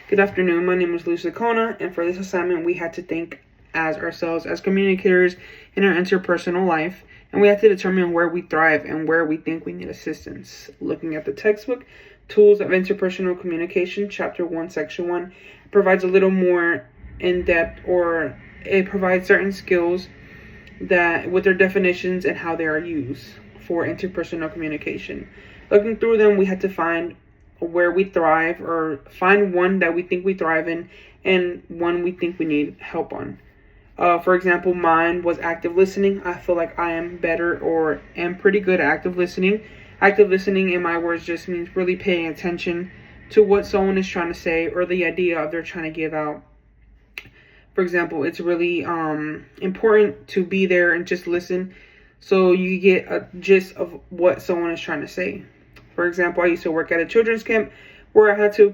Good afternoon, my name is Licona, and for this assignment we had to think as ourselves as communicators in our interpersonal life, and we had to determine where we thrive and where we think we need assistance. Looking at the textbook, Tools of Interpersonal Communication, Chapter 1, Section 1, provides a little more in-depth, or it provides certain skills that with their definitions and how they are used for interpersonal communication. Looking through them, we had to find where we thrive, or find one that we think we thrive in and one we think we need help on. For example, mine was active listening. I feel like I am better or am pretty good at active listening. Active listening, in my words, just means really paying attention to what someone is trying to say or the idea of they're trying to give out. For example, it's really important to be there and just listen so you get a gist of what someone is trying to say. For example, I used to work at a children's camp where I had to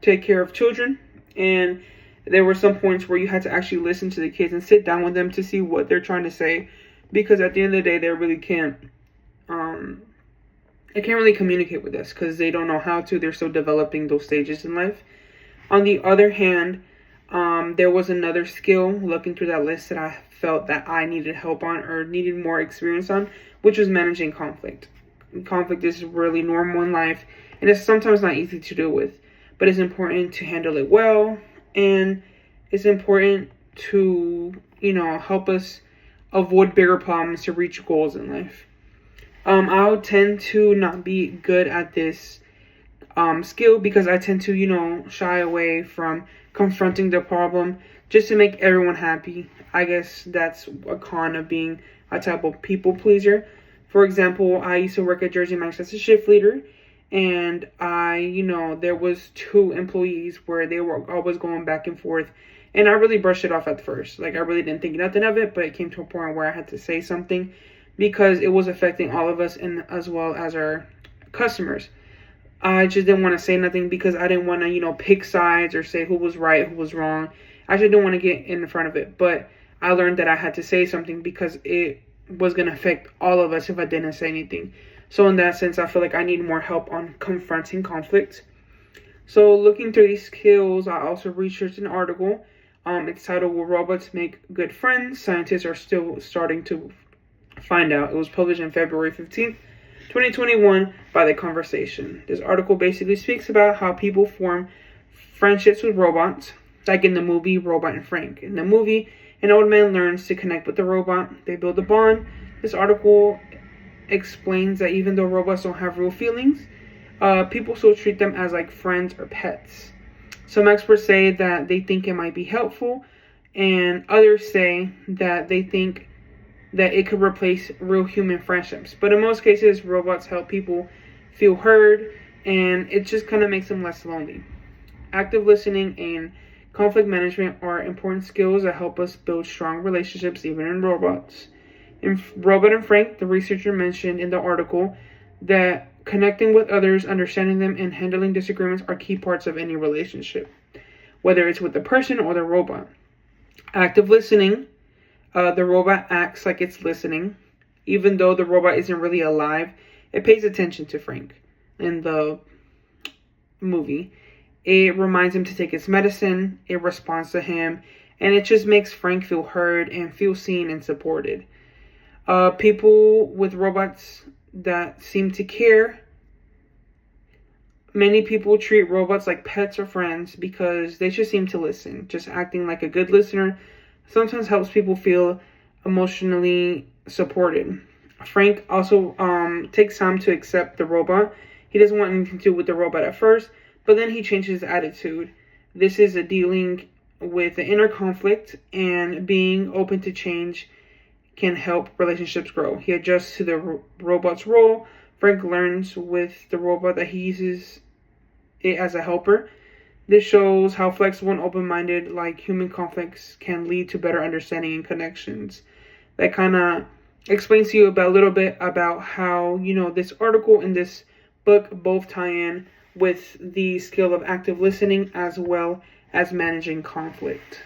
take care of children, and there were some points where you had to actually listen to the kids and sit down with them to see what they're trying to say, because at the end of the day, they really can't really communicate with us because they don't know how to. They're still developing those stages in life. On the other hand, there was another skill looking through that list that I felt that I needed help on or needed more experience on, which was managing conflict. Conflict is really normal in life, and it's sometimes not easy to deal with, but it's important to handle it well, and it's important to, help us avoid bigger problems to reach goals in life. I'll tend to not be good at this skill because I tend to, shy away from confronting the problem just to make everyone happy. I guess that's a con of being a type of people pleaser. For example, I used to work at Jersey Mike's as a shift leader, and there was 2 employees where they were always going back and forth, and I really brushed it off at first. Like, I really didn't think nothing of it, but it came to a point where I had to say something because it was affecting all of us, and as well as our customers. I just didn't want to say nothing because I didn't want to, pick sides or say who was right, who was wrong. I just didn't want to get in front of it, but I learned that I had to say something because it was going to affect all of us if I didn't say anything. So in that sense, I feel like I need more help on confronting conflict. So looking through these skills, I also researched an article. It's titled, Will Robots Make Good Friends? Scientists are still starting to find out. It was published on February 15th, 2021 by The Conversation. This article basically speaks about how people form friendships with robots, like in the movie Robot and Frank. In the movie, an old man learns to connect with the robot. They build a bond. This article explains that even though robots don't have real feelings, people still treat them as like friends or pets. Some experts say that they think it might be helpful, and others say that they think that it could replace real human friendships. But in most cases, robots help people feel heard, and it just kind of makes them less lonely. Active listening and conflict management are important skills that help us build strong relationships even in robots. In Robot and Frank, the researcher mentioned in the article that connecting with others, understanding them, and handling disagreements are key parts of any relationship, whether it's with the person or the robot. Active listening, the robot acts like it's listening. Even though the robot isn't really alive, it pays attention to Frank in the movie. It reminds him to take his medicine, it responds to him, and it just makes Frank feel heard and feel seen and supported. People with robots that seem to care. Many people treat robots like pets or friends because they just seem to listen. Just acting like a good listener sometimes helps people feel emotionally supported. Frank also takes time to accept the robot. He doesn't want anything to do with the robot at first, but then he changes his attitude. This is a dealing with the inner conflict, and being open to change can help relationships grow. He adjusts to the robot's role. Frank learns with the robot that he uses it as a helper. This shows how flexible and open-minded like human conflicts can lead to better understanding and connections. That kind of explains to you about a little bit about how, this article and this book both tie in with the skill of active listening as well as managing conflict.